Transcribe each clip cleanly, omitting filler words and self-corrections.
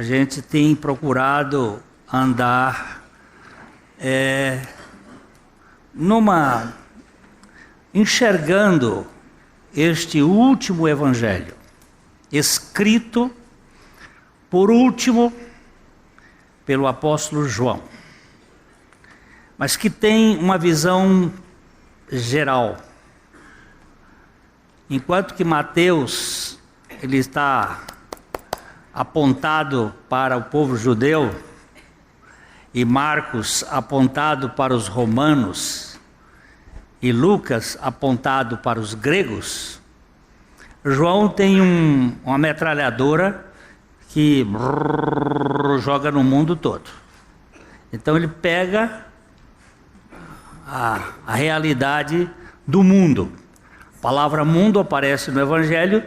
gente tem procurado andar enxergando este último evangelho, escrito por último pelo apóstolo João, mas que tem uma visão geral. Enquanto que Mateus, ele está apontado para o povo judeu, e Marcos apontado para os romanos, e Lucas apontado para os gregos, João tem uma metralhadora que joga no mundo todo. Então ele pega a realidade do mundo. A palavra mundo aparece no Evangelho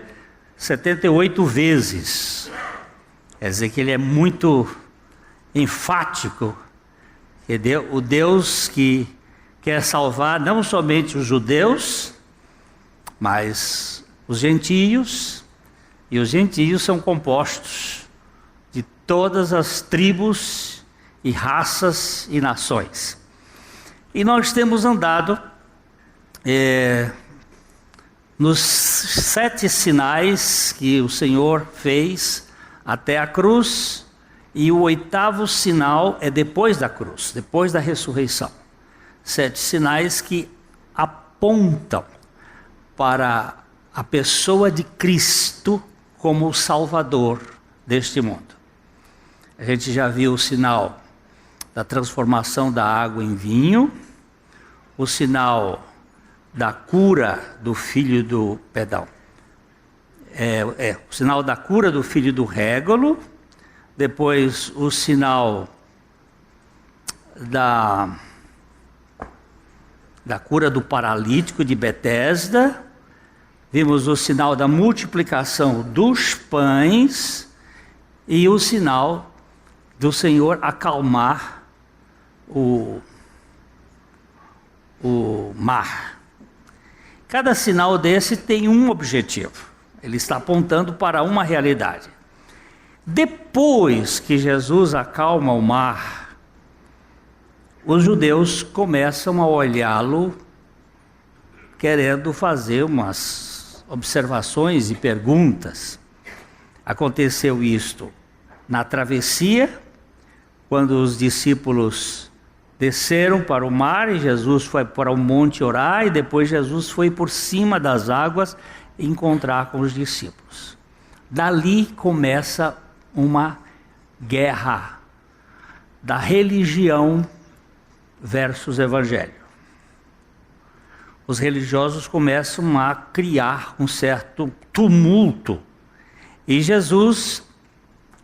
78 vezes. Quer dizer que ele é muito enfático. O Deus que quer salvar não somente os judeus, mas os gentios, e os gentios são compostos de todas as tribos e raças e nações. E nós temos andado nos 7 sinais que o Senhor fez até a cruz, e o 8º sinal é depois da cruz, depois da ressurreição. 7 sinais que apontam para a pessoa de Cristo como o Salvador deste mundo. A gente já viu o sinal da transformação da água em vinho, o sinal da cura do filho do... o sinal da cura do filho do régolo, depois o sinal da cura do paralítico de Betesda, vimos o sinal da multiplicação dos pães e o sinal do Senhor acalmar o mar. Cada sinal desse tem um objetivo. Ele está apontando para uma realidade. Depois que Jesus acalma o mar, os judeus começam a olhá-lo, querendo fazer umas observações e perguntas. Aconteceu isto na travessia, quando os discípulos desceram para o mar e Jesus foi para o monte orar, e depois Jesus foi por cima das águas encontrar com os discípulos. Dali começa uma guerra da religião versus evangelho. Os religiosos começam a criar um certo tumulto, e Jesus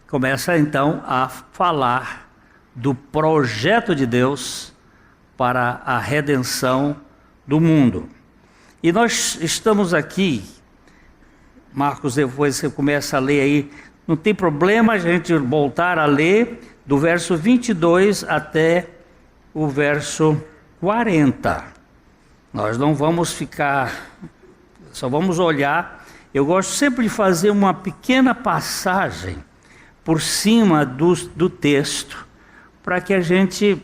começa então a falar do projeto de Deus para a redenção do mundo. E nós estamos aqui, Marcos, depois você começa a ler aí, não tem problema a gente voltar a ler do verso 22 até o verso 40. Nós não vamos ficar, só vamos olhar. Eu gosto sempre de fazer uma pequena passagem por cima do texto, para que a gente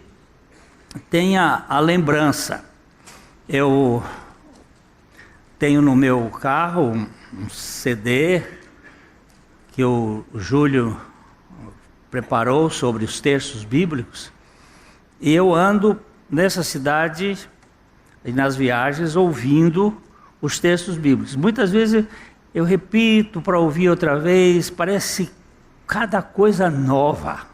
tenha a lembrança. Eu tenho no meu carro um CD que o Júlio preparou sobre os textos bíblicos, e eu ando nessa cidade e nas viagens ouvindo os textos bíblicos. Muitas vezes eu repito para ouvir outra vez, parece cada coisa nova.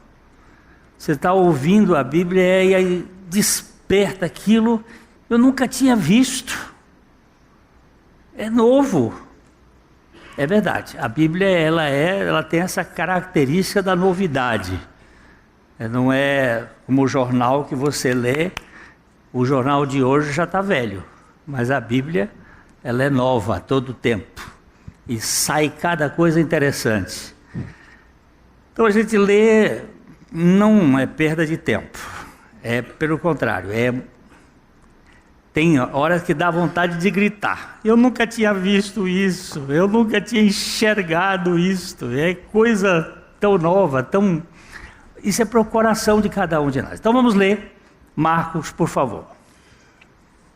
Você está ouvindo a Bíblia e aí desperta aquilo, eu nunca tinha visto. É novo. É verdade, a Bíblia ela tem essa característica da novidade. Não é como o jornal que você lê, o jornal de hoje já está velho, mas a Bíblia ela é nova a todo tempo e sai cada coisa interessante. Então a gente lê, não é perda de tempo, é pelo contrário, tem horas que dá vontade de gritar. Eu nunca tinha visto isso, eu nunca tinha enxergado isto, é coisa tão nova, tão... Isso é para o coração de cada um de nós. Então vamos ler, Marcos, por favor.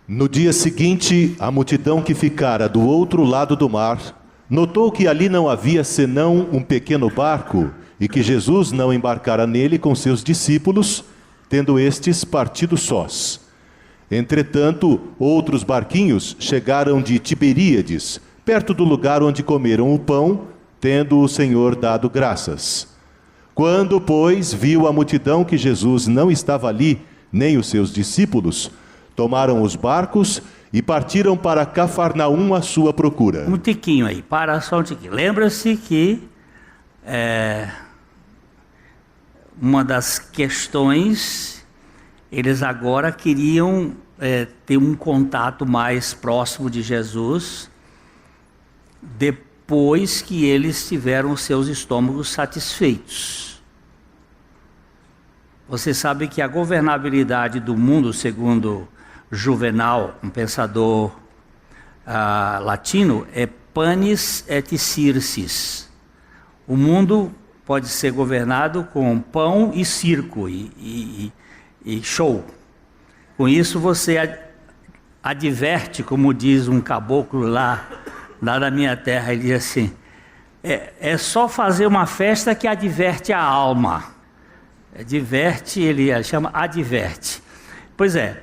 No dia seguinte, a multidão que ficara do outro lado do mar, notou que ali não havia senão um pequeno barco, e que Jesus não embarcara nele com seus discípulos, tendo estes partido sós. Entretanto, outros barquinhos chegaram de Tiberíades, perto do lugar onde comeram o pão, tendo o Senhor dado graças. Quando, pois, viu a multidão que Jesus não estava ali, nem os seus discípulos, tomaram os barcos e partiram para Cafarnaum à sua procura. Um tiquinho aí, para só um tiquinho. Lembra-se que uma das questões, eles agora queriam ter um contato mais próximo de Jesus, depois que eles tiveram seus estômagos satisfeitos. Você sabe que a governabilidade do mundo, segundo Juvenal, um pensador latino, é panis et circes. O mundo pode ser governado com pão e circo e show. Com isso você adverte, como diz um caboclo lá na minha terra, ele diz assim, é só fazer uma festa que adverte a alma. Diverte, ele chama adverte. Pois é,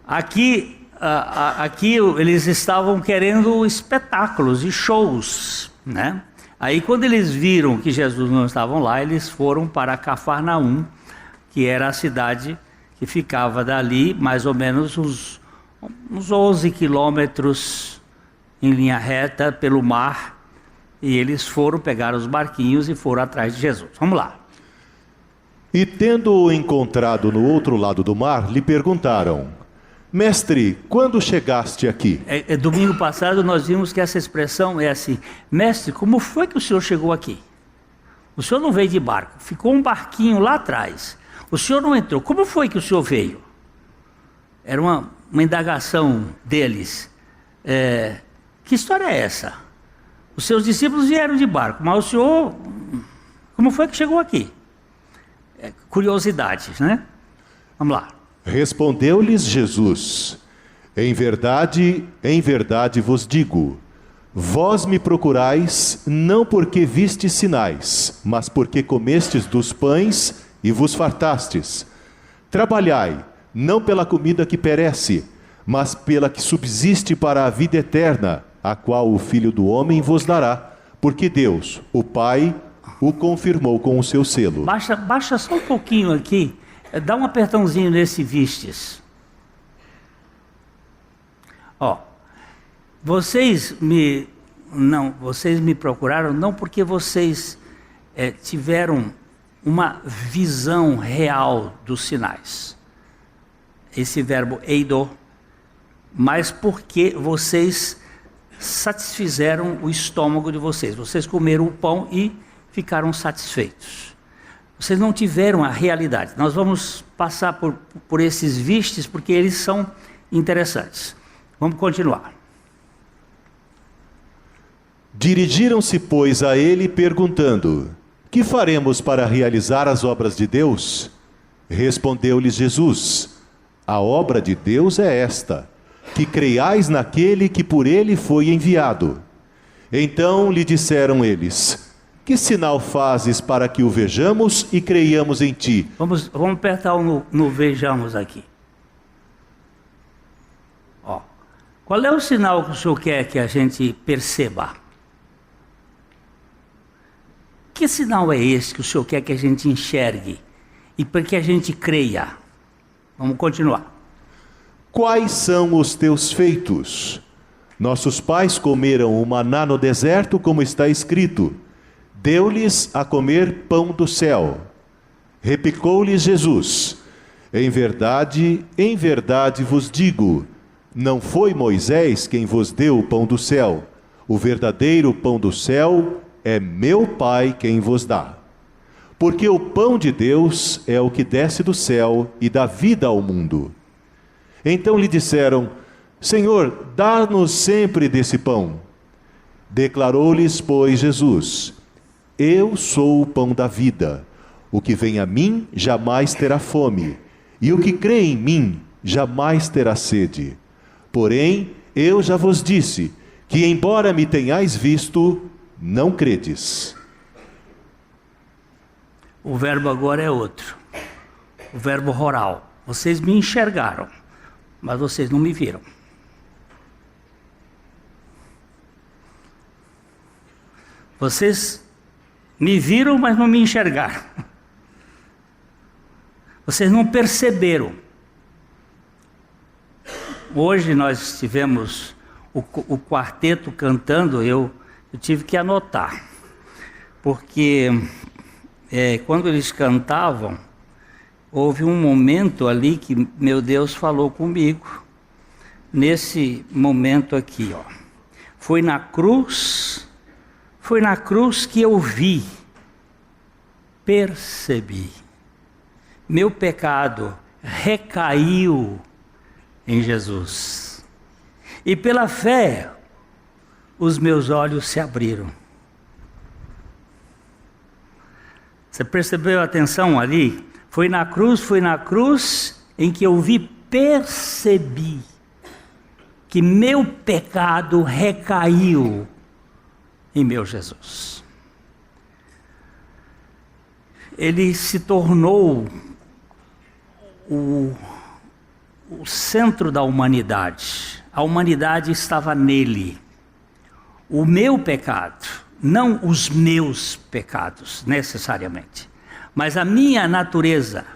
aqui eles estavam querendo espetáculos e shows, né? Aí quando eles viram que Jesus não estava lá, eles foram para Cafarnaum, que era a cidade que ficava dali mais ou menos uns 11 quilômetros em linha reta pelo mar, e eles foram pegar os barquinhos e foram atrás de Jesus. Vamos lá. E tendo-o encontrado no outro lado do mar, lhe perguntaram: Mestre, quando chegaste aqui? Domingo passado nós vimos que essa expressão é assim: Mestre, como foi que o senhor chegou aqui? O senhor não veio de barco, ficou um barquinho lá atrás. O senhor não entrou, como foi que o senhor veio? Era uma indagação deles. Que história é essa? Os seus discípulos vieram de barco, mas o senhor, como foi que chegou aqui? Curiosidades, né? Vamos lá. Respondeu-lhes Jesus: em verdade vos digo, vós me procurais não porque vistes sinais, mas porque comestes dos pães e vos fartastes. Trabalhai, não pela comida que perece, mas pela que subsiste para a vida eterna, a qual o Filho do Homem vos dará, porque Deus, o Pai, o confirmou com o seu selo. Baixa só um pouquinho aqui, dá um apertãozinho nesse vistes. Ó, vocês me procuraram não porque vocês tiveram uma visão real dos sinais. Esse verbo eido, mas porque vocês satisfizeram o estômago de vocês. Vocês comeram o pão e ficaram satisfeitos. Vocês não tiveram a realidade. Nós vamos passar por esses vistes porque eles são interessantes. Vamos continuar. Dirigiram-se, pois, a ele perguntando: que faremos para realizar as obras de Deus? Respondeu-lhes Jesus: a obra de Deus é esta, que creiais naquele que por ele foi enviado. Então lhe disseram eles: que sinal fazes para que o vejamos e creiamos em ti? Vamos apertar no vejamos aqui. Ó, qual é o sinal que o senhor quer que a gente perceba? Que sinal é esse que o senhor quer que a gente enxergue e para que a gente creia? Vamos continuar. Quais são os teus feitos? Nossos pais comeram o maná no deserto, como está escrito: deu-lhes a comer pão do céu. Replicou-lhes Jesus: em verdade vos digo, não foi Moisés quem vos deu o pão do céu. O verdadeiro pão do céu é meu Pai quem vos dá. Porque o pão de Deus é o que desce do céu e dá vida ao mundo. Então lhe disseram: Senhor, dá-nos sempre desse pão. Declarou-lhes, pois, Jesus: Eu sou o pão da vida. O que vem a mim jamais terá fome, e o que crê em mim jamais terá sede. Porém, eu já vos disse que, embora me tenhais visto, não credes. O verbo agora é outro. O verbo oral. Vocês me enxergaram, mas vocês não me viram. Vocês me viram, mas não me enxergaram. Vocês não perceberam. Hoje nós tivemos o quarteto cantando, eu tive que anotar. Porque quando eles cantavam, houve um momento ali que meu Deus falou comigo. Nesse momento aqui, ó. Foi na cruz que eu vi, percebi. Meu pecado recaiu em Jesus. E pela fé, os meus olhos se abriram. Você percebeu a atenção ali? Foi na cruz em que eu vi, percebi que meu pecado recaiu em meu Jesus. Ele se tornou o centro da humanidade. A humanidade estava nele. O meu pecado, não os meus pecados necessariamente, mas a minha natureza,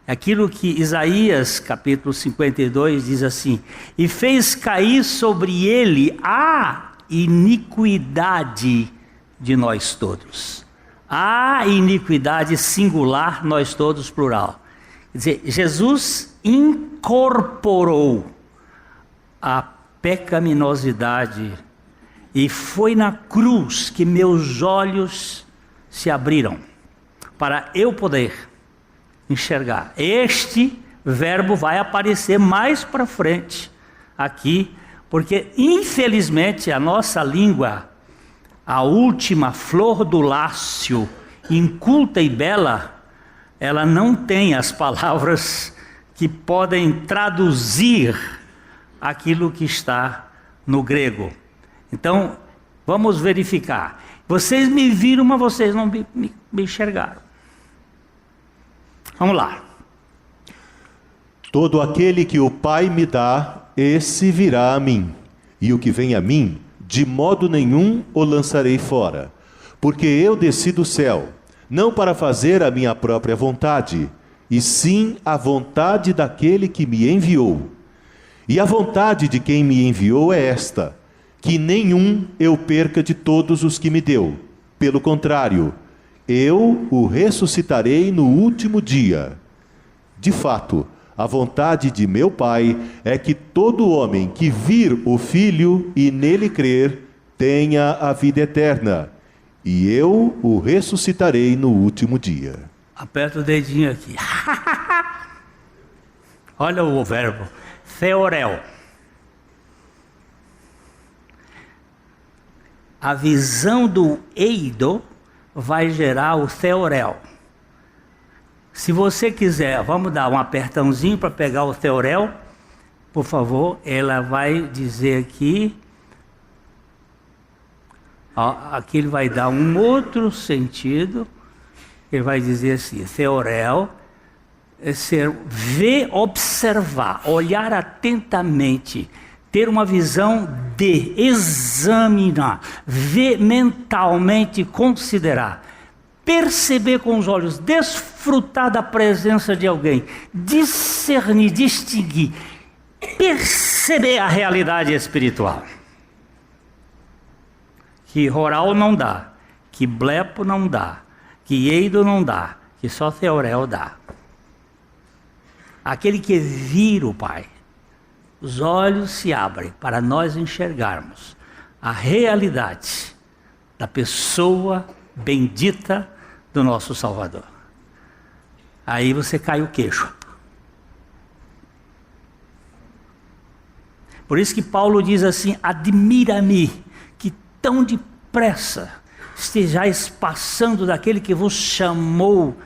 aquilo que Isaías capítulo 52 diz assim: e fez cair sobre ele a iniquidade de nós todos. A iniquidade singular, nós todos plural. Quer dizer, Jesus incorporou a pecaminosidade e foi na cruz que meus olhos se abriram para eu poder enxergar. Este verbo vai aparecer mais para frente aqui, porque infelizmente a nossa língua, a última flor do lácio, inculta e bela, ela não tem as palavras que podem traduzir aquilo que está no grego. Então, vamos verificar. Vocês me viram, mas vocês não me enxergaram. Vamos lá. Todo aquele que o Pai me dá, esse virá a mim. E o que vem a mim, de modo nenhum o lançarei fora. Porque eu desci do céu, não para fazer a minha própria vontade, e sim a vontade daquele que me enviou. E a vontade de quem me enviou é esta: que nenhum eu perca de todos os que me deu. Pelo contrário, eu o ressuscitarei no último dia. De fato, a vontade de meu Pai é que todo homem que vir o Filho e nele crer, tenha a vida eterna. E eu o ressuscitarei no último dia. Aperta o dedinho aqui. Olha o verbo, theorel. A visão do eido vai gerar o theorel. Se você quiser, vamos dar um apertãozinho para pegar o theorel, por favor. Ela vai dizer aqui, ó, aqui ele vai dar um outro sentido. Ele vai dizer assim: theorel é ser, ver, observar, olhar atentamente, ter uma visão de examinar, ver mentalmente, considerar, perceber com os olhos, desfrutar da presença de alguém, discernir, distinguir, perceber a realidade espiritual. Que oral não dá, que blepo não dá, que eido não dá, que só theorel dá. Aquele que vira o Pai, os olhos se abrem para nós enxergarmos a realidade da pessoa bendita do nosso Salvador. Aí você cai o queixo. Por isso que Paulo diz assim: admira-me que tão depressa estejais passando daquele que vos chamou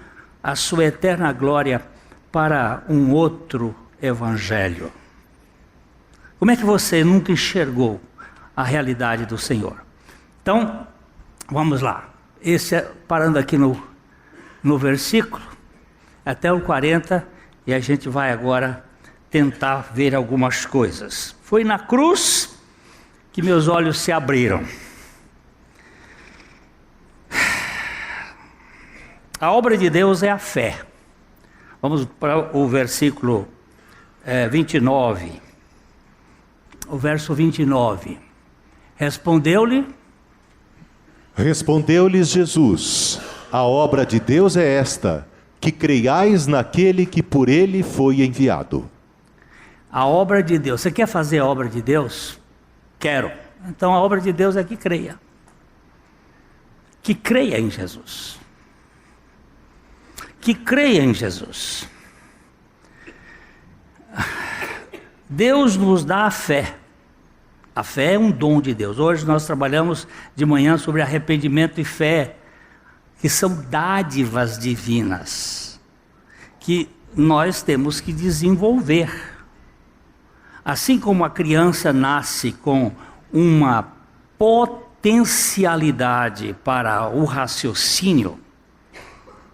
à sua eterna glória para um outro evangelho? Como é que você nunca enxergou a realidade do Senhor? Então, vamos lá. Esse é parando aqui no versículo, até o 40, e a gente vai agora tentar ver algumas coisas. Foi na cruz que meus olhos se abriram. A obra de Deus é a fé. Vamos para o versículo 29. O verso 29. Respondeu-lhes Jesus: a obra de Deus é esta, que creiais naquele que por ele foi enviado. A obra de Deus. Você quer fazer a obra de Deus? Quero. Então a obra de Deus é que creia. Que creia em Jesus. Que creia em Jesus. Deus nos dá a fé. A fé é um dom de Deus. Hoje nós trabalhamos de manhã sobre arrependimento e fé, que são dádivas divinas, que nós temos que desenvolver. Assim como a criança nasce com uma potencialidade para o raciocínio,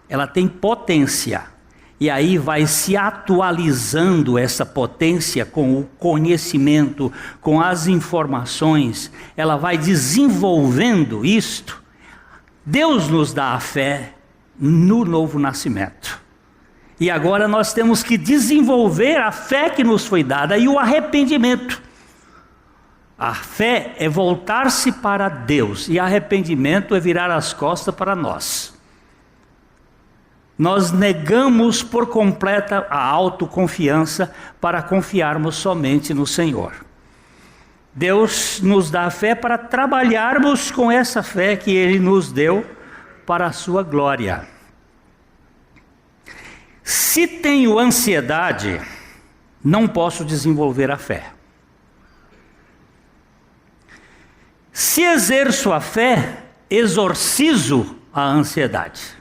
ela tem potência. E aí vai se atualizando essa potência com o conhecimento, com as informações, ela vai desenvolvendo isto. Deus nos dá a fé no novo nascimento. E agora nós temos que desenvolver a fé que nos foi dada e o arrependimento. A fé é voltar-se para Deus e arrependimento é virar as costas para nós. Nós negamos por completa a autoconfiança para confiarmos somente no Senhor. Deus nos dá a fé para trabalharmos com essa fé que Ele nos deu para a sua glória. Se tenho ansiedade, não posso desenvolver a fé. Se exerço a fé, exorcizo a ansiedade.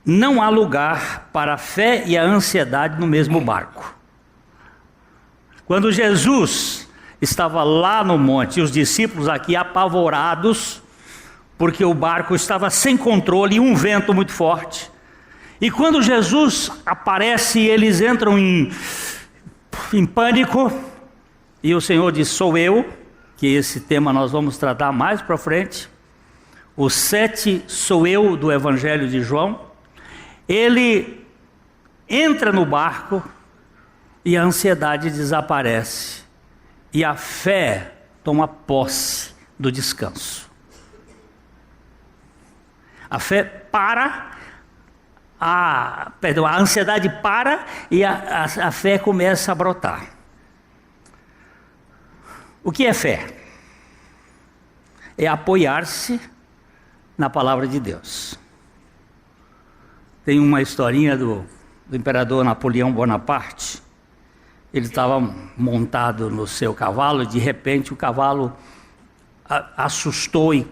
Não há lugar para a fé e a ansiedade no mesmo barco. Quando Jesus estava lá no monte, e os discípulos aqui apavorados, porque o barco estava sem controle e um vento muito forte. E quando Jesus aparece, eles entram em pânico, e o Senhor diz: sou eu, que esse tema nós vamos tratar mais para frente. O 7 sou eu do Evangelho de João. Ele entra no barco e a ansiedade desaparece. E a fé toma posse do descanso. A fé para, a ansiedade para e a fé começa a brotar. O que é fé? É apoiar-se na palavra de Deus. Tem uma historinha do imperador Napoleão Bonaparte. Ele estava montado no seu cavalo e de repente o cavalo assustou e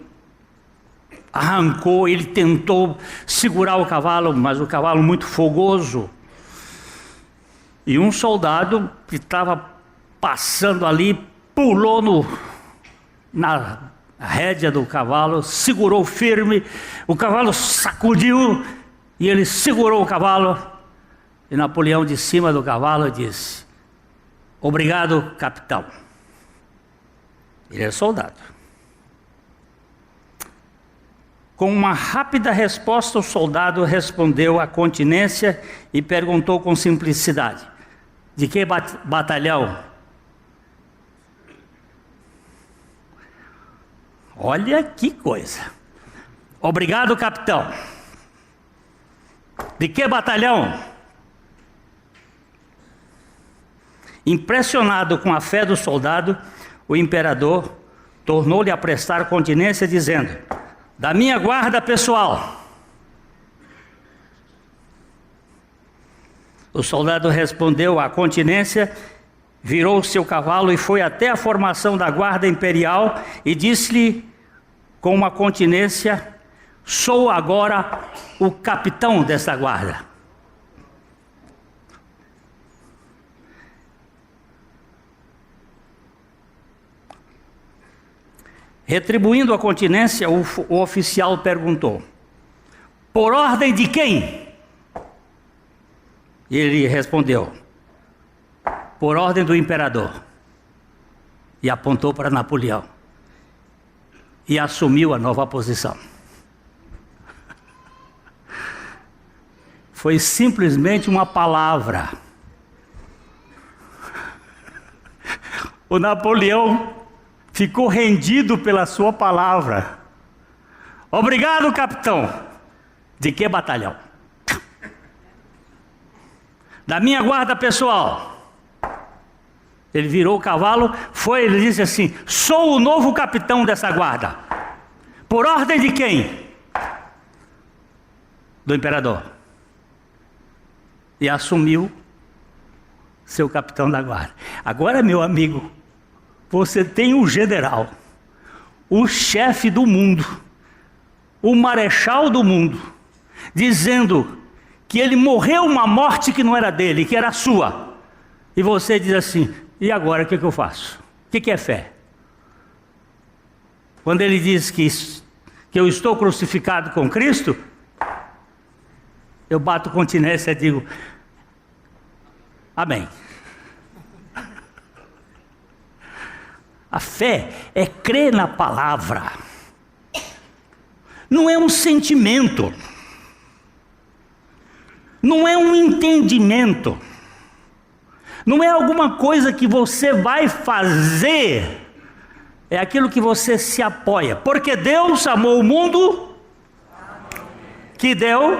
arrancou. Ele tentou segurar o cavalo, mas o cavalo muito fogoso. E um soldado que estava passando ali pulou na rédea do cavalo, segurou firme, o cavalo sacudiu e ele segurou o cavalo. E Napoleão, de cima do cavalo, disse: obrigado, capitão. Ele é soldado. Com uma rápida resposta, o soldado respondeu à continência e perguntou com simplicidade: de que batalhão? Olha que coisa. Obrigado, capitão. De que batalhão? Impressionado com a fé do soldado, o imperador tornou-lhe a prestar continência, dizendo: da minha guarda pessoal. O soldado respondeu à continência virou seu cavalo e foi até a formação da guarda imperial e disse-lhe com uma continência: sou agora o capitão desta guarda. Retribuindo a continência, o oficial perguntou: por ordem de quem? Ele respondeu: por ordem do imperador. E apontou para Napoleão. E assumiu a nova posição. Foi simplesmente uma palavra. O Napoleão ficou rendido pela sua palavra. Obrigado, capitão. De que batalhão? Da minha guarda pessoal. Ele virou o cavalo, ele disse assim: sou o novo capitão dessa guarda. Por ordem de quem? Do imperador. E assumiu seu capitão da guarda. Agora, meu amigo, você tem o general, o chefe do mundo, o marechal do mundo, dizendo que ele morreu uma morte que não era dele, que era sua. E você diz assim: e agora o que eu faço? O que é fé? Quando ele diz que eu estou crucificado com Cristo, eu bato continência e digo: amém. A fé é crer na palavra. Não é um sentimento. Não é um entendimento. Não é alguma coisa que você vai fazer. É aquilo que você se apoia. Porque Deus amou o mundo que deu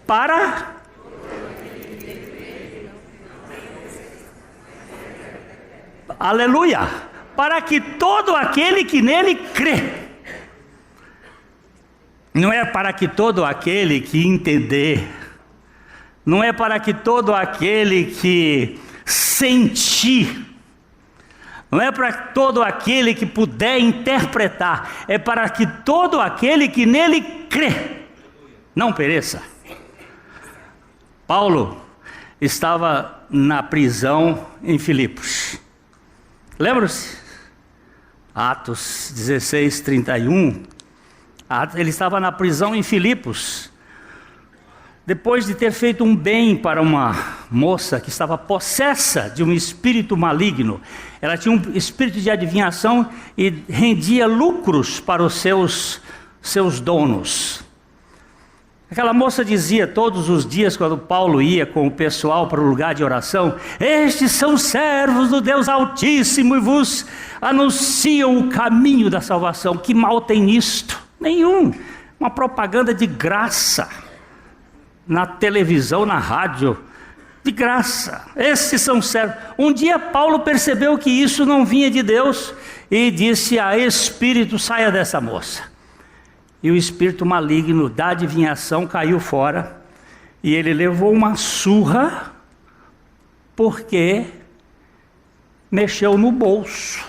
para... Aleluia! Para que todo aquele que nele crê. Não é para que todo aquele que entender. Não é para que todo aquele que sentir. Não é para todo aquele que puder interpretar. É para que todo aquele que nele crê não pereça. Paulo estava na prisão em Filipos. Lembram-se? Atos 16, 31. Ele estava na prisão em Filipos. Depois de ter feito um bem para uma moça que estava possessa de um espírito maligno. Ela tinha um espírito de adivinhação e rendia lucros para os seus donos. Aquela moça dizia todos os dias, quando Paulo ia com o pessoal para o lugar de oração: estes são servos do Deus Altíssimo e vos anunciam o caminho da salvação. Que mal tem nisto? Nenhum. Uma propaganda de graça. Na televisão, na rádio, de graça. Esses são servos. Um dia Paulo percebeu que isso não vinha de Deus e disse: a espírito, saia dessa moça. E o espírito maligno da adivinhação caiu fora. E ele levou uma surra, porque mexeu no bolso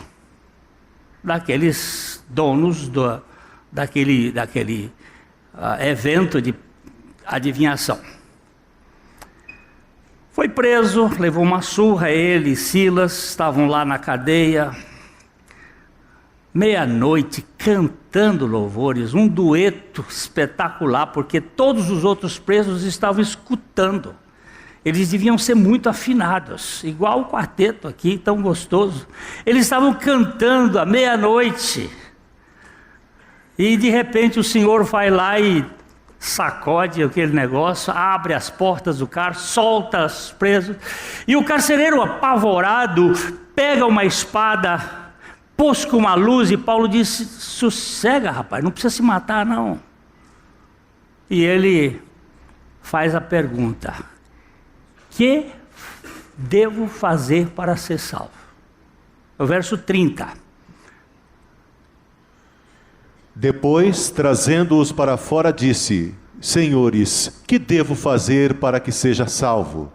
daqueles donos daquele evento de adivinhação. Foi preso, levou uma surra. Ele e Silas estavam lá na cadeia, meia-noite, cantando louvores, um dueto espetacular, porque todos os outros presos estavam escutando. Eles deviam ser muito afinados, igual o quarteto aqui, tão gostoso. Eles estavam cantando à meia-noite, e de repente o Senhor vai lá e sacode aquele negócio, abre as portas do carro, solta os presos, e o carcereiro, apavorado, pega uma espada, busca uma luz, e Paulo disse: sossega, rapaz, não precisa se matar não. E ele faz a pergunta: que devo fazer para ser salvo? O verso 30. Depois, trazendo-os para fora, disse: Senhores, que devo fazer para que seja salvo?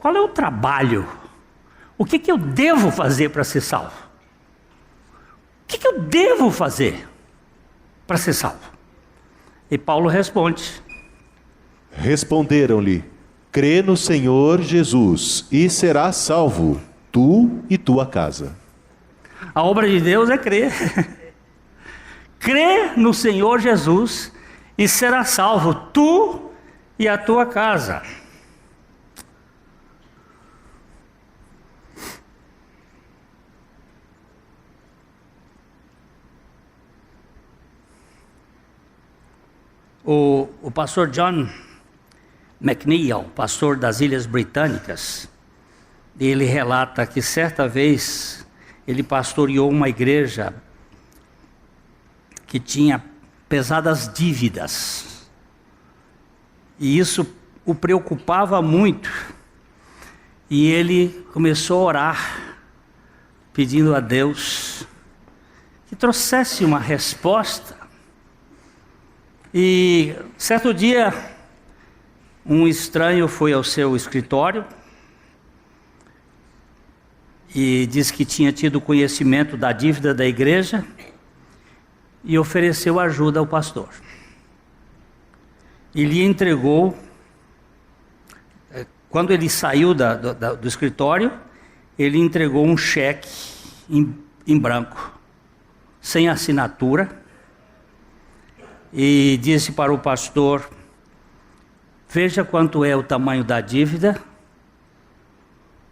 qual é o trabalho? O que eu devo fazer para ser salvo? O que eu devo fazer para ser salvo? E Paulo responde. Responderam-lhe: crê no Senhor Jesus e serás salvo, tu e tua casa. A obra de Deus é crer. Crê no Senhor Jesus e serás salvo, tu e a tua casa. O pastor John McNeill, pastor das Ilhas Britânicas, ele relata que certa vez ele pastoreou uma igreja que tinha pesadas dívidas. E isso o preocupava muito. E ele começou a orar, pedindo a Deus que trouxesse uma resposta. E certo dia, um estranho foi ao seu escritório e disse que tinha tido conhecimento da dívida da igreja e ofereceu ajuda ao pastor. E lhe entregou, quando ele saiu do escritório, ele entregou um cheque em branco, sem assinatura, e disse para o pastor: veja quanto é o tamanho da dívida,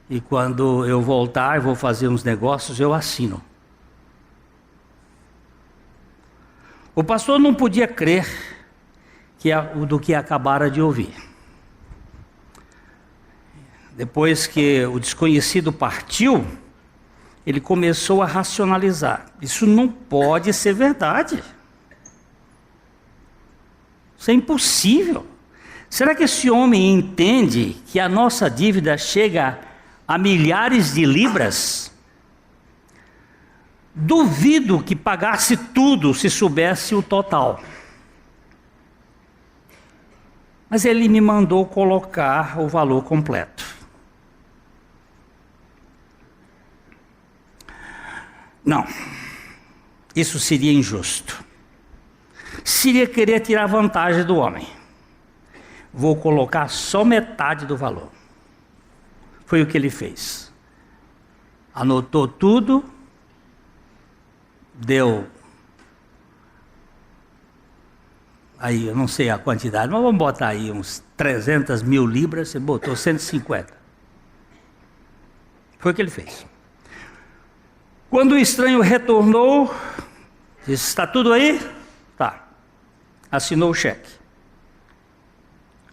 e quando eu voltar, eu vou fazer uns negócios, eu assino. O pastor não podia crer do que acabara de ouvir. Depois que o desconhecido partiu, ele começou a racionalizar. Isso não pode ser verdade. Isso é impossível. Será que esse homem entende que a nossa dívida chega a milhares de libras? Duvido que pagasse tudo se soubesse o total. Mas ele me mandou colocar o valor completo. Não, isso seria injusto. Seria querer tirar vantagem do homem. Vou colocar só metade do valor. Foi o que ele fez. Anotou tudo, deu, aí eu não sei a quantidade, mas vamos botar aí uns 300 mil libras, você botou 150. Foi o que ele fez. Quando o estranho retornou, disse: está tudo aí? Tá. Assinou o cheque.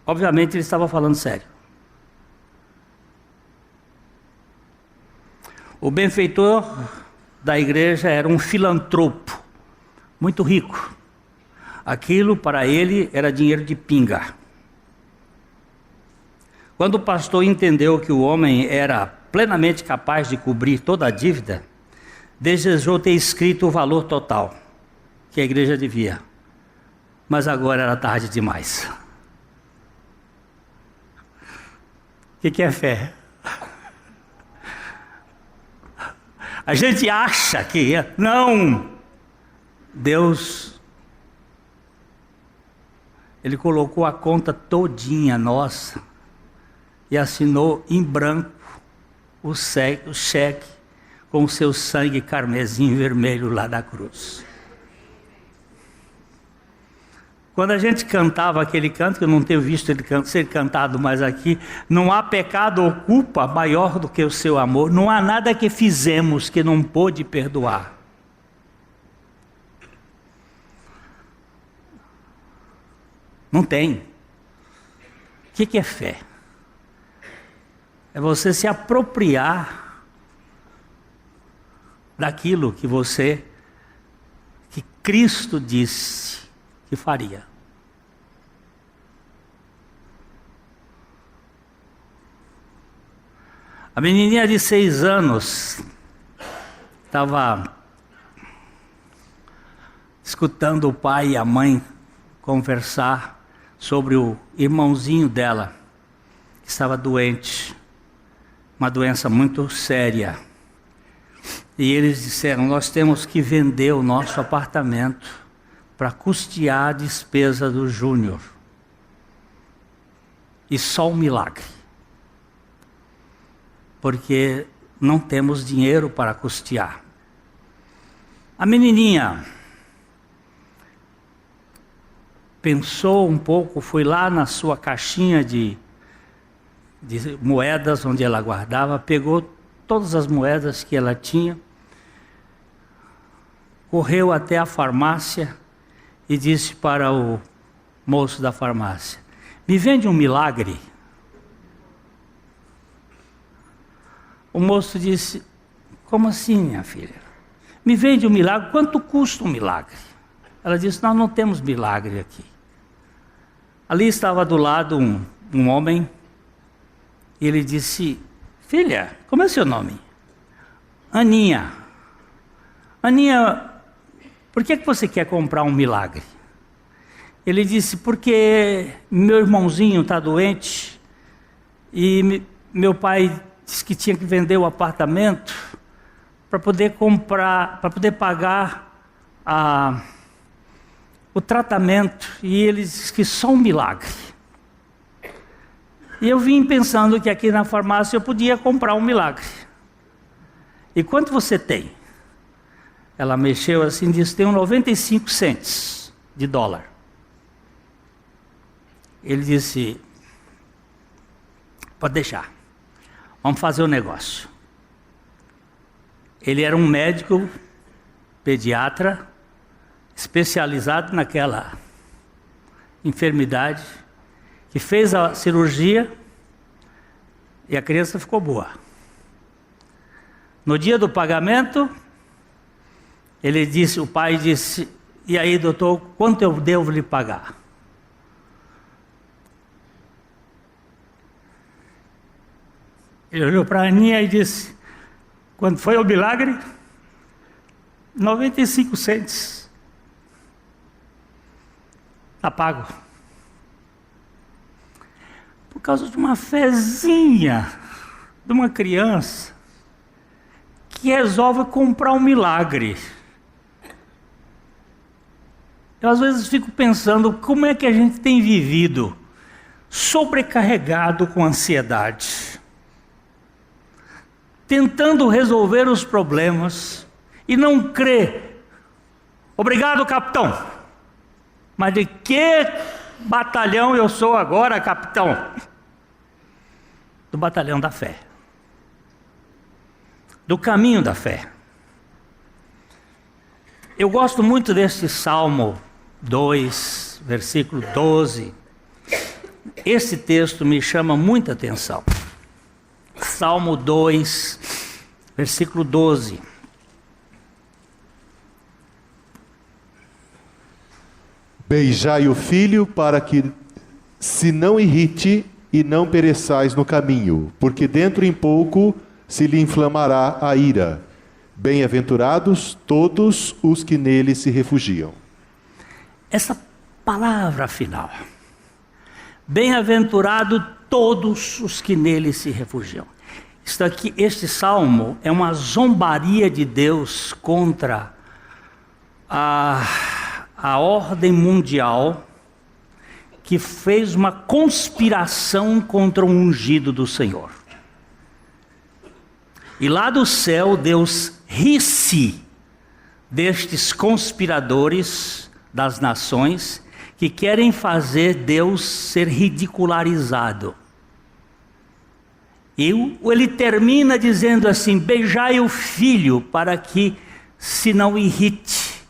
Obviamente ele estava falando sério. O benfeitor da igreja era um filantropo, muito rico. Aquilo para ele era dinheiro de pinga. Quando o pastor entendeu que o homem era plenamente capaz de cobrir toda a dívida, desejou ter escrito o valor total que a igreja devia. Mas agora era tarde demais. O que é fé? A gente acha que não. Deus, Ele colocou a conta todinha nossa e assinou em branco o cheque com o seu sangue carmesim vermelho lá da cruz. Quando a gente cantava aquele canto, que eu não tenho visto ele ser cantado mais aqui, não há pecado ou culpa maior do que o seu amor, não há nada que fizemos que não pôde perdoar. Não tem. O que é fé? É você se apropriar daquilo que Cristo disse que faria. A menininha de 6 anos estava escutando o pai e a mãe conversar sobre o irmãozinho dela, que estava doente. uma doença muito séria. E eles disseram: nós temos que vender o nosso apartamento para custear a despesa do Júnior. E só um milagre. Porque não temos dinheiro para custear. A menininha pensou um pouco, foi lá na sua caixinha de moedas, onde ela guardava, pegou todas as moedas que ela tinha, correu até a farmácia e disse para o moço da farmácia: me vende um milagre. O moço disse: como assim, minha filha? Me vende um milagre, quanto custa um milagre? Ela disse: nós não temos milagre aqui. Ali estava do lado um homem, e ele disse: filha, como é seu nome? Aninha. Aninha, por que você quer comprar um milagre? Ele disse: porque meu irmãozinho está doente, e meu pai disse que tinha que vender o apartamento para poder comprar, para poder pagar o tratamento, e ele disse que só um milagre. E eu vim pensando que aqui na farmácia eu podia comprar um milagre. E quanto você tem? Ela mexeu assim e disse: tenho 95 cents de dólar. Ele disse: pode deixar, vamos fazer o negócio. Ele era um médico pediatra, especializado naquela enfermidade, que fez a cirurgia e a criança ficou boa. No dia do pagamento, o pai disse: e aí, doutor, quanto eu devo lhe pagar? Ele olhou para a Aninha e disse: quando foi o milagre? 95 cents. Está pago. Por causa de uma fezinha de uma criança que resolve comprar um milagre. Eu às vezes fico pensando como é que a gente tem vivido sobrecarregado com ansiedade, tentando resolver os problemas e não crê. Obrigado, capitão. Mas de que batalhão eu sou agora, capitão? Do batalhão da fé. Do caminho da fé. Eu gosto muito deste Salmo 2, versículo 12. Esse texto me chama muita atenção. Salmo 2, versículo 12. Beijai o filho para que se não irrite e não pereçais no caminho, porque dentro em pouco se lhe inflamará a ira. Bem-aventurados todos os que nele se refugiam. Essa Palavra final. Bem-aventurado todos os que nele se refugiam. Este salmo é uma zombaria de Deus contra a ordem mundial, que fez uma conspiração contra o ungido do Senhor. E lá do céu, Deus ri-se destes conspiradores das nações que querem fazer Deus ser ridicularizado. E ele termina dizendo assim: beijai o filho para que se não irrite.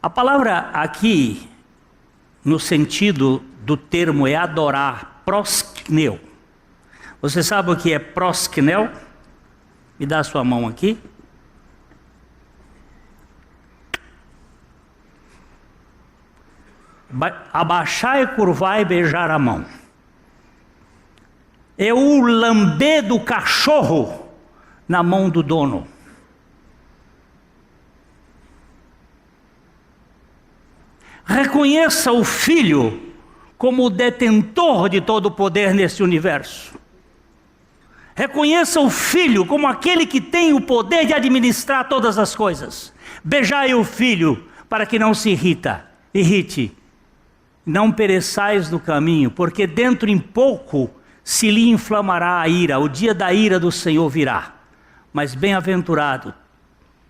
A palavra aqui, no sentido do termo, é adorar, proskneu. Você sabe o que é proskneu? Me dá a sua mão aqui. Abaixar e curvar e beijar a mão. É o lamber do cachorro na mão do dono. Reconheça o Filho como o detentor de todo o poder nesse universo. Reconheça o Filho como aquele que tem o poder de administrar todas as coisas. Beijai o Filho, para que não se irrite. Não pereçais no caminho, porque dentro em pouco se lhe inflamará a ira. O dia da ira do Senhor virá. Mas bem-aventurado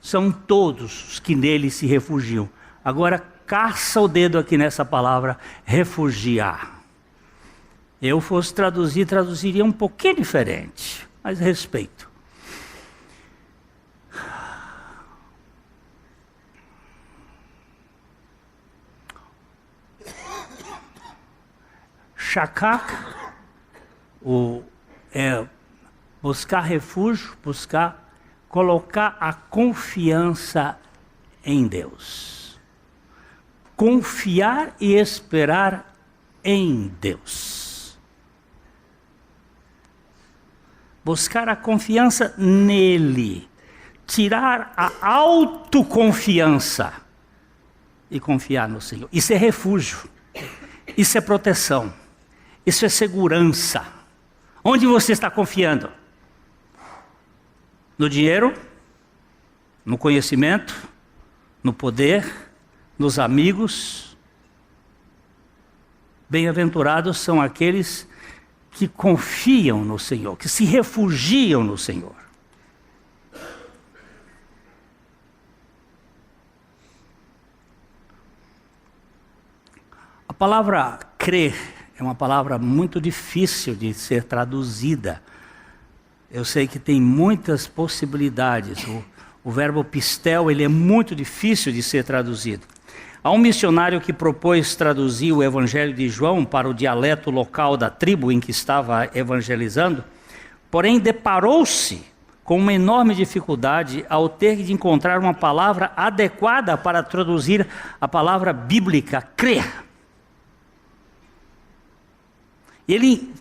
são todos os que nele se refugiam. Agora, caça o dedo aqui nessa palavra, refugiar. Eu fosse traduzir, traduziria um pouquinho diferente, mas respeito. Shakak, buscar refúgio, colocar a confiança em Deus. Confiar e esperar em Deus. Buscar a confiança nele. Tirar a autoconfiança e confiar no Senhor. Isso é refúgio. Isso é proteção. Isso é segurança. Onde você está confiando? No dinheiro? No conhecimento? No poder? Nos amigos? Bem-aventurados são aqueles que confiam no Senhor, que se refugiam no Senhor. A palavra crer é uma palavra muito difícil de ser traduzida. Eu sei que tem muitas possibilidades. O verbo pistel, ele é muito difícil de ser traduzido. Há um missionário que propôs traduzir o Evangelho de João para o dialeto local da tribo em que estava evangelizando, porém deparou-se com uma enorme dificuldade ao ter de encontrar uma palavra adequada para traduzir a palavra bíblica, crer. Ele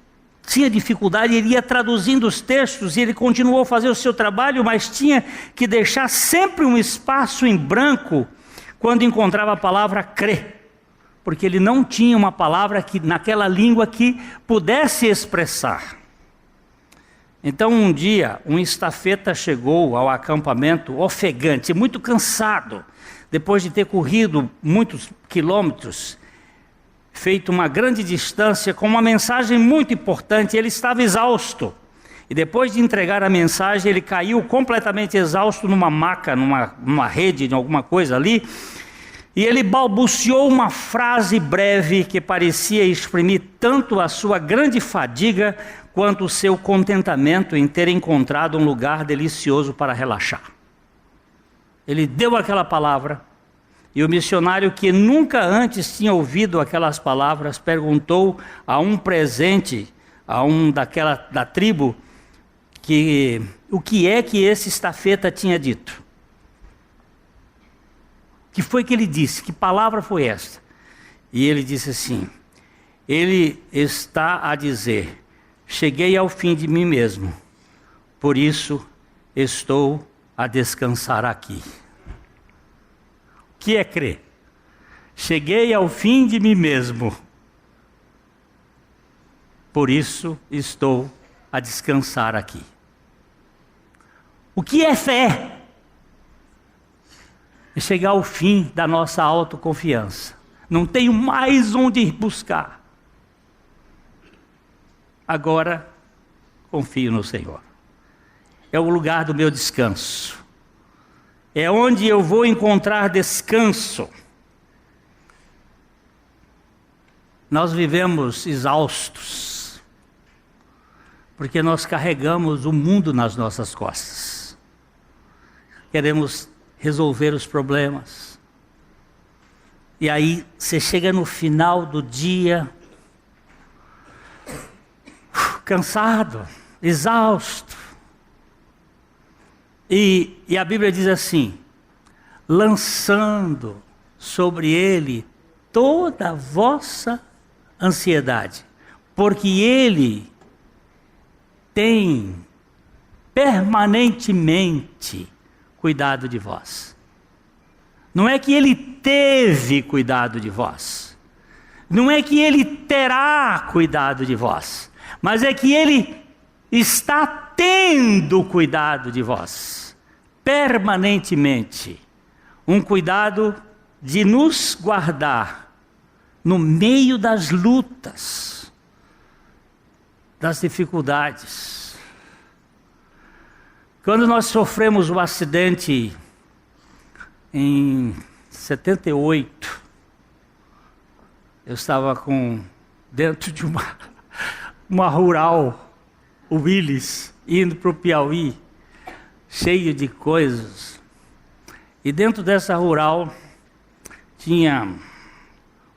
tinha dificuldade, ele ia traduzindo os textos e ele continuou a fazer o seu trabalho, mas tinha que deixar sempre um espaço em branco quando encontrava a palavra crer, porque ele não tinha uma palavra que, naquela língua que pudesse expressar. Então um dia, um estafeta chegou ao acampamento ofegante, muito cansado, depois de ter corrido muitos quilômetros, feito uma grande distância com uma mensagem muito importante. Ele estava exausto. E depois de entregar a mensagem, ele caiu completamente exausto numa maca, numa rede, em alguma coisa ali. E ele balbuciou uma frase breve que parecia exprimir tanto a sua grande fadiga quanto o seu contentamento em ter encontrado um lugar delicioso para relaxar. Ele deu aquela palavra. E o missionário, que nunca antes tinha ouvido aquelas palavras, perguntou a um presente, da tribo, o que é que esse estafeta tinha dito. O que foi que ele disse? Que palavra foi esta? E ele disse assim, ele está a dizer, cheguei ao fim de mim mesmo, por isso estou a descansar aqui. O que é crer? Cheguei ao fim de mim mesmo, por isso estou a descansar aqui. O que é fé? É chegar ao fim da nossa autoconfiança. Não tenho mais onde ir buscar. Agora, confio no Senhor. É o lugar do meu descanso. É onde eu vou encontrar descanso. Nós vivemos exaustos, porque nós carregamos o mundo nas nossas costas. Queremos resolver os problemas. E aí você chega no final do dia, cansado, exausto. E a Bíblia diz assim, lançando sobre ele toda a vossa ansiedade, porque ele tem permanentemente cuidado de vós. Não é que ele teve cuidado de vós, não é que ele terá cuidado de vós, mas é que ele está tendo cuidado de vós, permanentemente. Um cuidado de nos guardar no meio das lutas, das dificuldades. Quando nós sofremos o acidente em 78, eu estava dentro de uma rural, o Willis, indo para o Piauí, cheio de coisas. E dentro dessa rural tinha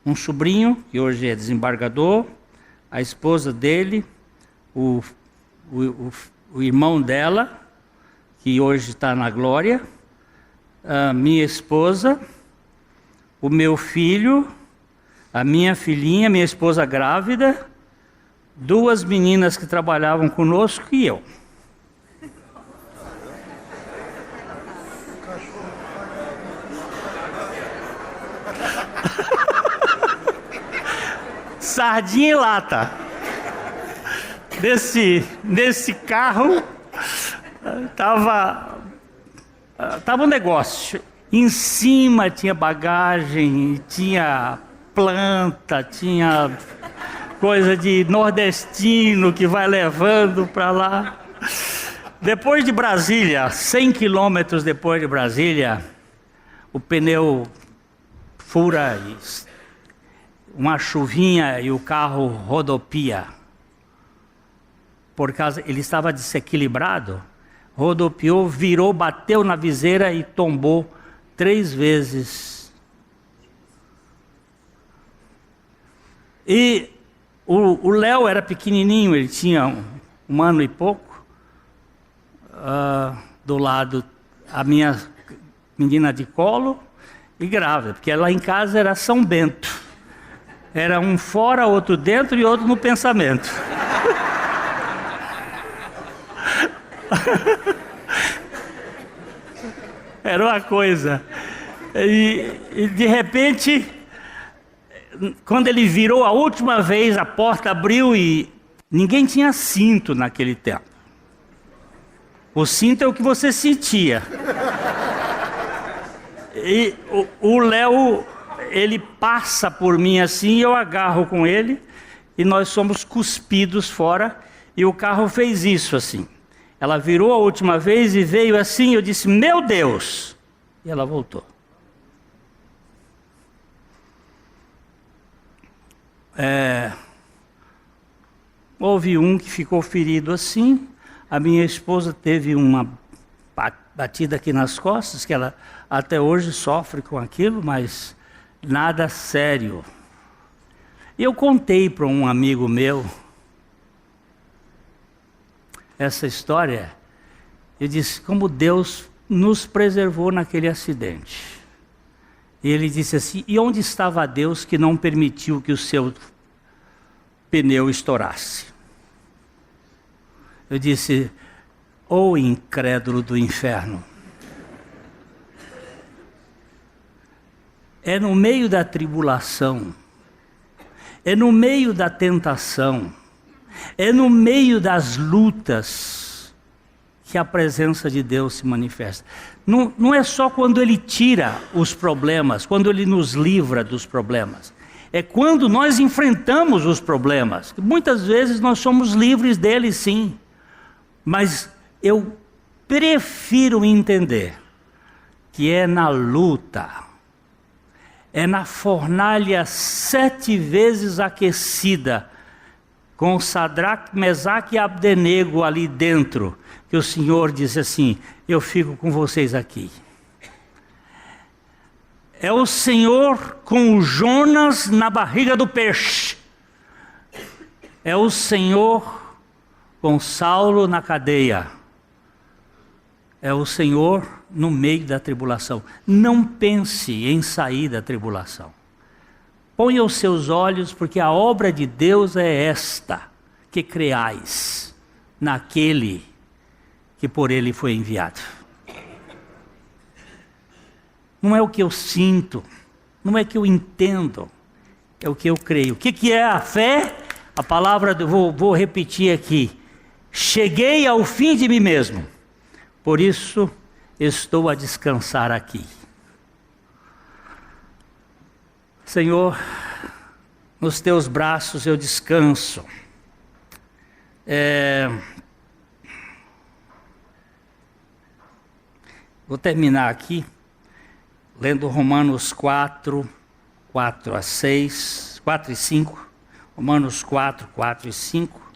um sobrinho, que hoje é desembargador, a esposa dele, o irmão dela, que hoje está na glória, a minha esposa, o meu filho, a minha filhinha, minha esposa grávida, 2 meninas que trabalhavam conosco e eu. Sardinha em lata. Nesse carro tava um negócio. Em cima tinha bagagem, tinha planta, tinha coisa de nordestino que vai levando para lá. Depois de Brasília, 100 quilômetros depois de Brasília, o pneu fura, uma chuvinha e o carro rodopia. Por causa, ele estava desequilibrado, rodopiou, virou, bateu na viseira e tombou 3 vezes. E o Léo era pequenininho, ele tinha 1 ano e pouco. Do lado, a minha menina de colo e grávida, porque lá em casa era São Bento. Era um fora, outro dentro e outro no pensamento. Era uma coisa. E de repente, quando ele virou a última vez, a porta abriu e ninguém tinha cinto naquele tempo. O cinto é o que você sentia. E o Léo, ele passa por mim assim, eu agarro com ele e nós somos cuspidos fora. E o carro fez isso assim. Ela virou a última vez e veio assim, eu disse, meu Deus! E ela voltou. Houve um que ficou ferido assim. A minha esposa teve uma batida aqui nas costas, que ela até hoje sofre com aquilo, mas nada sério. E eu contei para um amigo meu essa história. Eu disse, como Deus nos preservou naquele acidente. E ele disse assim, e onde estava Deus que não permitiu que o seu pneu estourasse? Eu disse, ô incrédulo do inferno. É no meio da tribulação, é no meio da tentação, é no meio das lutas que a presença de Deus se manifesta. Não é só quando Ele tira os problemas, quando Ele nos livra dos problemas. É quando nós enfrentamos os problemas. Muitas vezes nós somos livres deles, sim. Mas eu prefiro entender que é na luta, é na fornalha 7 vezes aquecida, com Sadraque, Mesaque e Abdenego ali dentro, que o Senhor disse assim, eu fico com vocês aqui. É o Senhor com o Jonas na barriga do peixe. É o Senhor com Saulo na cadeia. É o Senhor no meio da tribulação. Não pense em sair da tribulação. Ponha os seus olhos, porque a obra de Deus é esta, que creais naquele que por Ele foi enviado. Não é o que eu sinto, não é o que eu entendo, é o que eu creio. O que é a fé? A palavra, vou repetir aqui, cheguei ao fim de mim mesmo, por isso estou a descansar aqui. Senhor, nos teus braços eu descanso. Vou terminar aqui, lendo Romanos 4, 4 a 6, 4 e 5. Romanos 4, 4 e 5.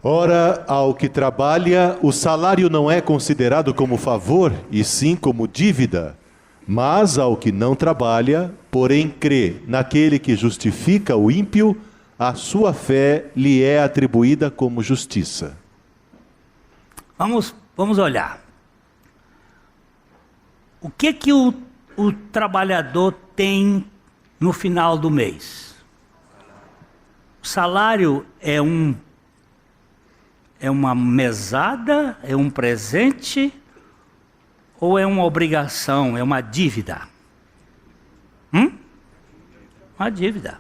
Ora, ao que trabalha, o salário não é considerado como favor, e sim como dívida. Mas ao que não trabalha, porém crê naquele que justifica o ímpio, a sua fé lhe é atribuída como justiça. Vamos olhar. O que o trabalhador tem no final do mês? O salário é uma mesada, é um presente ou é uma obrigação, é uma dívida? Uma dívida.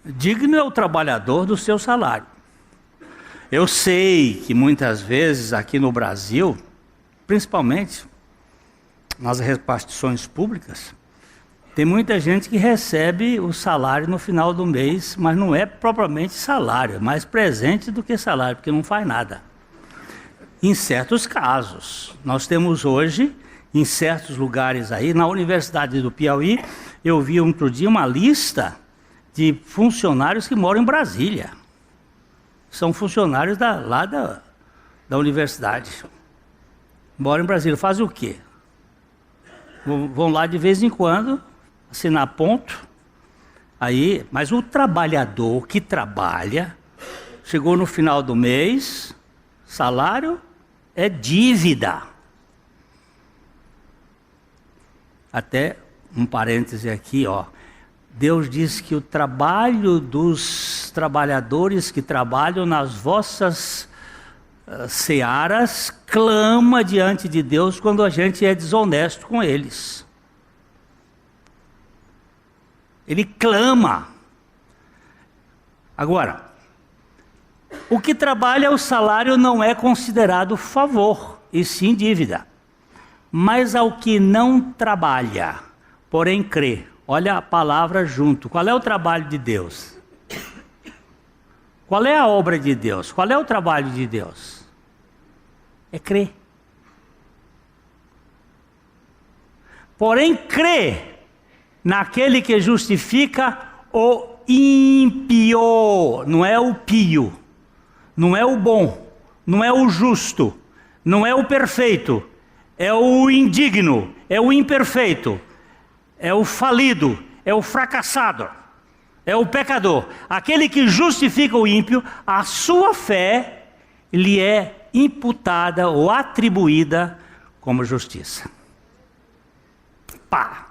Digno é o trabalhador do seu salário. Eu sei que muitas vezes aqui no Brasil, principalmente nas repartições públicas, tem muita gente que recebe o salário no final do mês, mas não é propriamente salário, é mais presente do que salário, porque não faz nada. Em certos casos, nós temos hoje, em certos lugares aí, na Universidade do Piauí, eu vi outro dia uma lista de funcionários que moram em Brasília. São funcionários lá da universidade. Moram em Brasília. Fazem o quê? Vão lá de vez em quando, assinar ponto. Aí, mas o trabalhador que trabalha, chegou no final do mês, salário é dívida. Até um parêntese aqui, ó. Deus diz que o trabalho dos trabalhadores que trabalham nas vossas searas clama diante de Deus quando a gente é desonesto com eles. Ele clama. Agora, o que trabalha o salário não é considerado favor, e sim dívida. Mas ao que não trabalha, porém crê. Olha a palavra junto. Qual é o trabalho de Deus? Qual é a obra de Deus? Qual é o trabalho de Deus? É crer. Porém, crê naquele que justifica o ímpio. Não é o pio, não é o bom, não é o justo, não é o perfeito, é o indigno, é o imperfeito. É o falido, é o fracassado, é o pecador. Aquele que justifica o ímpio, a sua fé lhe é imputada ou atribuída como justiça. Pá!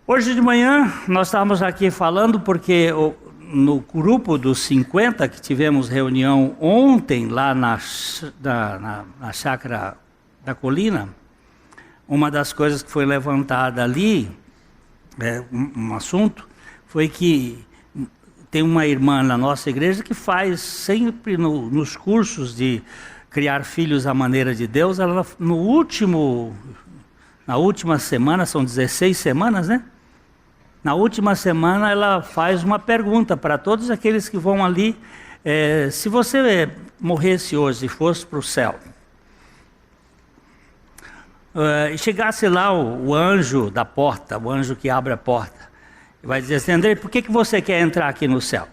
Hoje de manhã nós estávamos aqui falando porque no grupo dos 50 que tivemos reunião ontem lá na chácara da colina, uma das coisas que foi levantada ali, um assunto, foi que tem uma irmã na nossa igreja que faz sempre nos cursos de criar filhos à maneira de Deus, ela na última semana, são 16 semanas, né? Na última semana ela faz uma pergunta para todos aqueles que vão ali, se você morresse hoje e fosse para o céu, e chegasse lá o anjo da porta, o anjo que abre a porta, vai dizer assim: André, por que você quer entrar aqui no céu?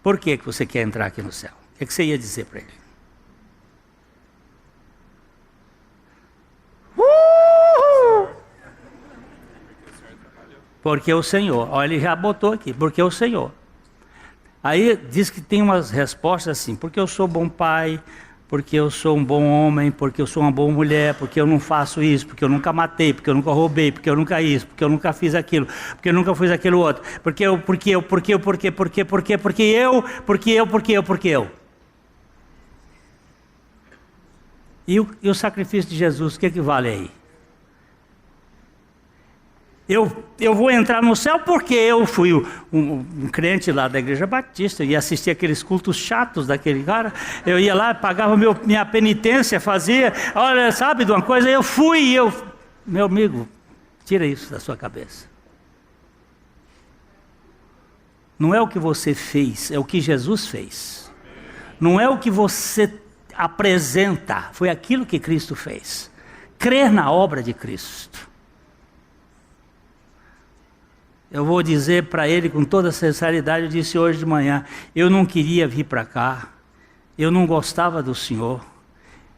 Por que você quer entrar aqui no céu? O que você ia dizer para ele? Porque o Senhor, olha, ele já botou aqui, porque o Senhor. Aí diz que tem umas respostas assim: porque eu sou bom pai, porque eu sou um bom homem, porque eu sou uma boa mulher, porque eu não faço isso, porque eu nunca matei, porque eu nunca roubei, porque eu nunca isso, porque eu nunca fiz aquilo, porque eu nunca fiz aquilo outro, porque eu. E o sacrifício de Jesus, o que vale aí? Eu vou entrar no céu porque eu fui um crente lá da Igreja Batista e assisti aqueles cultos chatos daquele cara. Eu ia lá, pagava minha penitência, fazia, olha, sabe de uma coisa? Eu fui, meu amigo, tira isso da sua cabeça. Não é o que você fez, é o que Jesus fez. Não é o que você apresenta, foi aquilo que Cristo fez. Crer na obra de Cristo. Eu vou dizer para ele com toda sinceridade, eu disse hoje de manhã, eu não queria vir para cá, eu não gostava do Senhor,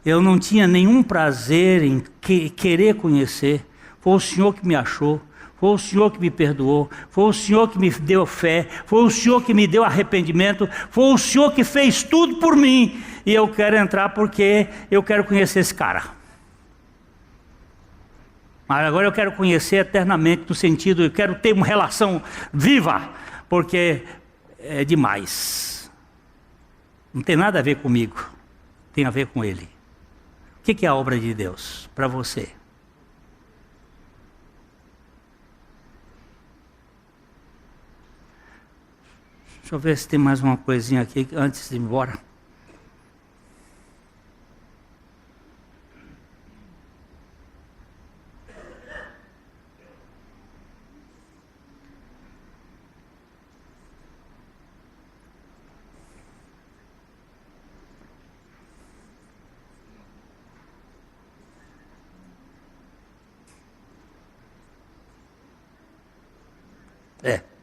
eu não tinha nenhum prazer em querer conhecer, foi o Senhor que me achou, foi o Senhor que me perdoou, foi o Senhor que me deu fé, foi o Senhor que me deu arrependimento, foi o Senhor que fez tudo por mim, e eu quero entrar porque eu quero conhecer esse cara. Mas agora eu quero conhecer eternamente, no sentido, eu quero ter uma relação viva, porque é demais. Não tem nada a ver comigo, tem a ver com Ele. O que é a obra de Deus para você? Deixa eu ver se tem mais uma coisinha aqui antes de ir embora.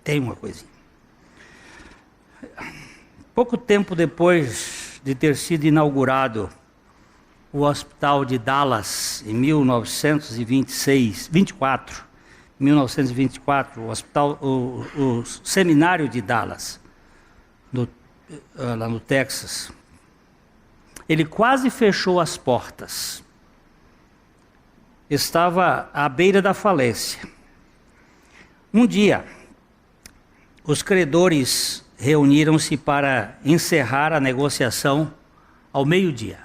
Tem uma coisinha. Pouco tempo depois de ter sido inaugurado o Hospital de Dallas, em 1924, o Seminário de Dallas, lá no Texas, ele quase fechou as portas. Estava à beira da falência. Um dia, os credores reuniram-se para encerrar a negociação ao meio-dia.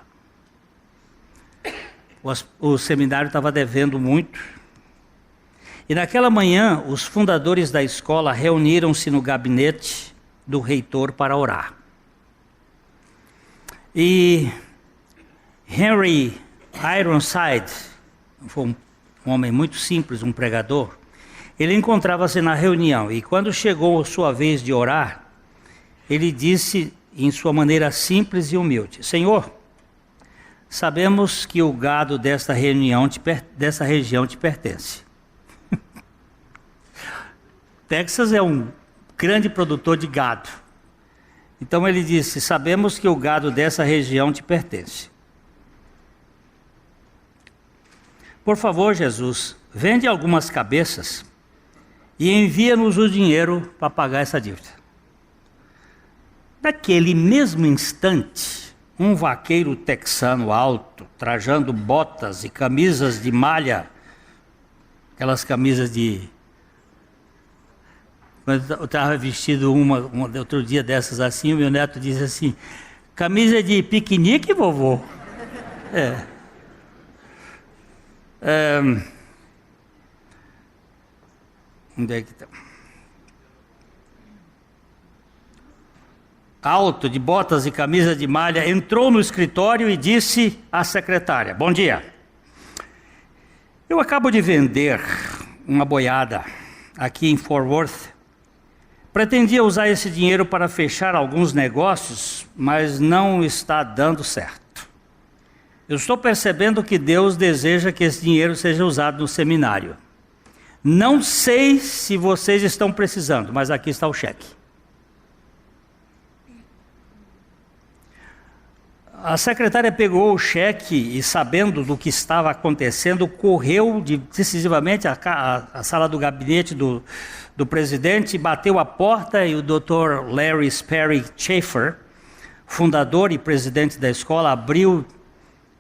O seminário estava devendo muito. E naquela manhã, os fundadores da escola reuniram-se no gabinete do reitor para orar. E Henry Ironside, foi um homem muito simples, um pregador, ele encontrava-se na reunião e quando chegou a sua vez de orar, ele disse em sua maneira simples e humilde: Senhor, sabemos que o gado dessa região te pertence. Texas é um grande produtor de gado. Então ele disse: sabemos que o gado dessa região te pertence. Por favor, Jesus, vende algumas cabeças e envia-nos o dinheiro para pagar essa dívida. Naquele mesmo instante, um vaqueiro texano alto, trajando botas e camisas de malha, aquelas camisas de... Quando eu estava vestido outro dia dessas assim, o meu neto disse assim: camisa de piquenique, vovô? Onde é que está? Alto, de botas e camisa de malha, entrou no escritório e disse à secretária: bom dia, eu acabo de vender uma boiada aqui em Fort Worth. Pretendia usar esse dinheiro para fechar alguns negócios, mas não está dando certo. Eu estou percebendo que Deus deseja que esse dinheiro seja usado no seminário. Não sei se vocês estão precisando, mas aqui está o cheque. A secretária pegou o cheque e, sabendo do que estava acontecendo, correu decisivamente à sala do gabinete do presidente, bateu a porta e o Dr. Larry Sperry Schaefer, fundador e presidente da escola, abriu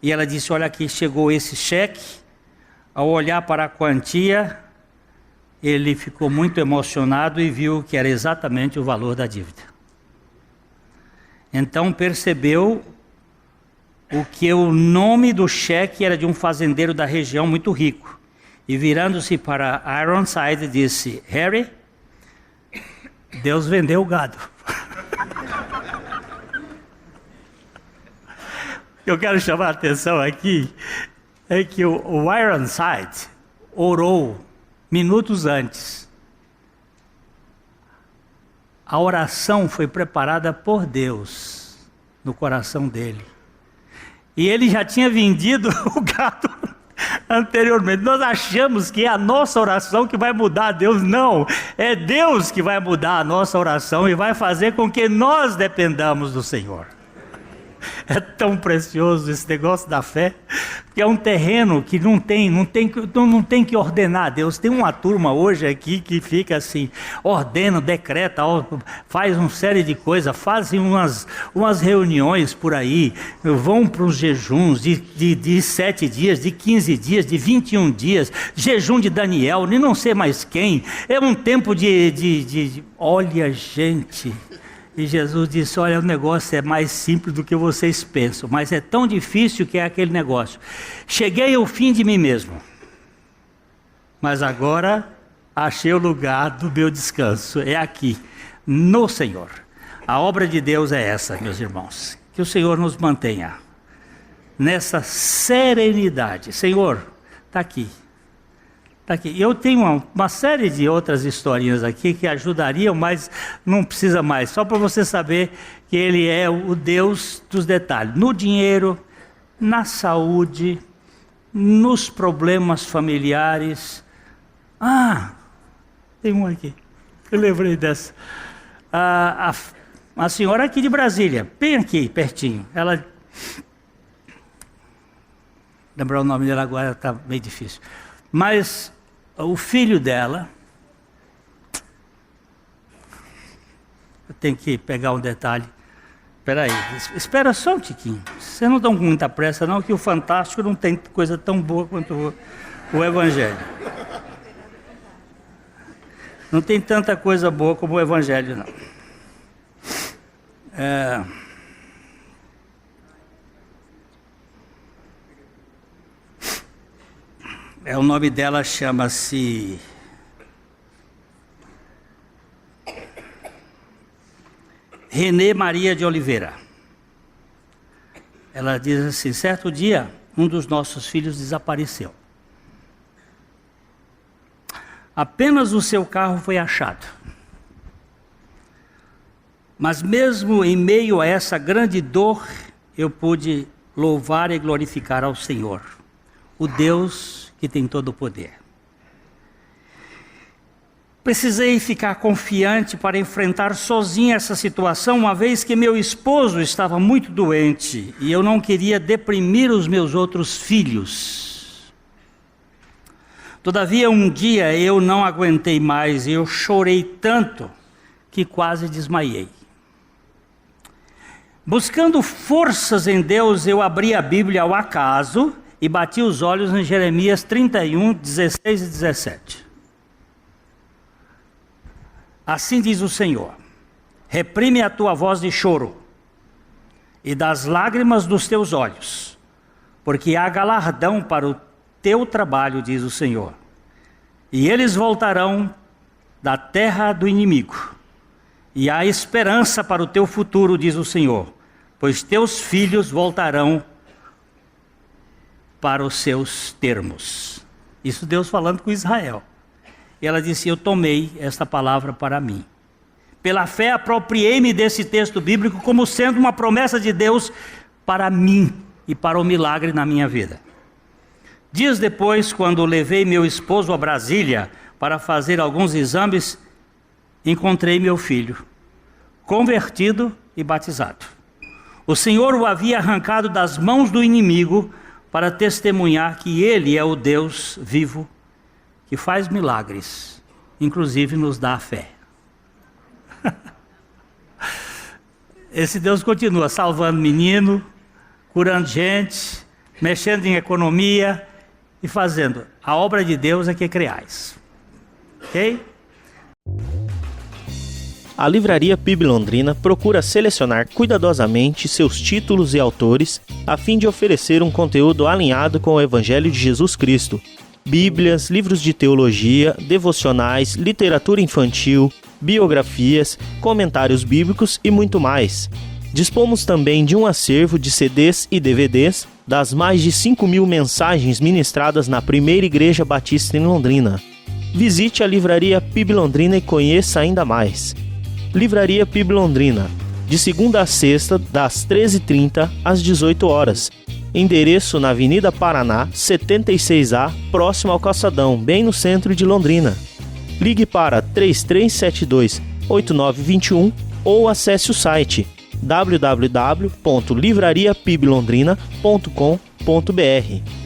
e ela disse: olha, aqui chegou esse cheque. Ao olhar para a quantia, ele ficou muito emocionado e viu que era exatamente o valor da dívida. Então percebeu o que o nome do cheque era de um fazendeiro da região muito rico. E virando-se para Ironside, disse: Harry, Deus vendeu o gado. Eu quero chamar a atenção aqui é que o Ironside orou minutos antes. A oração foi preparada por Deus no coração dele. E ele já tinha vendido o gado anteriormente. Nós achamos que é a nossa oração que vai mudar Deus. Não, é Deus que vai mudar a nossa oração e vai fazer com que nós dependamos do Senhor. É tão precioso esse negócio da fé, porque é um terreno que não tem que ordenar Deus. Tem uma turma hoje aqui que fica assim, ordena, decreta, faz uma série de coisas, fazem umas reuniões por aí, vão para os jejuns de 7 dias, de 15 dias, de 21 dias, jejum de Daniel, nem não sei mais quem, é um tempo olha, gente. E Jesus disse: olha, o negócio é mais simples do que vocês pensam, mas é tão difícil que é aquele negócio. Cheguei ao fim de mim mesmo, mas agora achei o lugar do meu descanso, é aqui, no Senhor. A obra de Deus é essa, meus irmãos, que o Senhor nos mantenha nessa serenidade. Senhor, está aqui. Aqui. Eu tenho uma série de outras historinhas aqui que ajudariam, mas não precisa mais. Só para você saber que Ele é o Deus dos detalhes. No dinheiro, na saúde, nos problemas familiares. Tem um aqui. Eu lembrei dessa. A senhora aqui de Brasília, bem aqui, pertinho. Ela... Lembrar o nome dela agora está meio difícil. Mas... o filho dela, eu tenho que pegar um detalhe, espera aí, espera só um tiquinho, vocês não estão com muita pressa não, que o Fantástico não tem coisa tão boa quanto o Evangelho. Não tem tanta coisa boa como o Evangelho não. O nome dela chama-se Renê Maria de Oliveira. Ela diz assim: certo dia, um dos nossos filhos desapareceu. Apenas o seu carro foi achado. Mas mesmo em meio a essa grande dor, eu pude louvar e glorificar ao Senhor, o Deus que tem todo o poder. Precisei ficar confiante para enfrentar sozinha essa situação, uma vez que meu esposo estava muito doente e eu não queria deprimir os meus outros filhos. Todavia, um dia eu não aguentei mais e eu chorei tanto que quase desmaiei. Buscando forças em Deus, eu abri a Bíblia ao acaso e bati os olhos em Jeremias 31, 16 e 17. Assim diz o Senhor: reprime a tua voz de choro e das lágrimas dos teus olhos, porque há galardão para o teu trabalho, diz o Senhor. E eles voltarão da terra do inimigo, e há esperança para o teu futuro, diz o Senhor, pois teus filhos voltarão para os seus termos. Isso Deus falando com Israel. E ela disse: eu tomei esta palavra para mim. Pela fé apropriei-me desse texto bíblico como sendo uma promessa de Deus para mim e para o milagre na minha vida. Dias depois, quando levei meu esposo a Brasília para fazer alguns exames, encontrei meu filho, convertido e batizado. O Senhor o havia arrancado das mãos do inimigo para testemunhar que Ele é o Deus vivo, que faz milagres, inclusive nos dá a fé. Esse Deus continua salvando menino, curando gente, mexendo em economia e fazendo. A obra de Deus é que criais. Ok? A Livraria PIB Londrina procura selecionar cuidadosamente seus títulos e autores a fim de oferecer um conteúdo alinhado com o Evangelho de Jesus Cristo. Bíblias, livros de teologia, devocionais, literatura infantil, biografias, comentários bíblicos e muito mais. Dispomos também de um acervo de CDs e DVDs das mais de 5.000 mensagens ministradas na Primeira Igreja Batista em Londrina. Visite a Livraria PIB Londrina e conheça ainda mais. Livraria PIB Londrina, de segunda a sexta, das 13h30 às 18 horas. Endereço na Avenida Paraná, 76A, próximo ao Calçadão, bem no centro de Londrina. Ligue para 3372-8921 ou acesse o site www.livrariapiblondrina.com.br.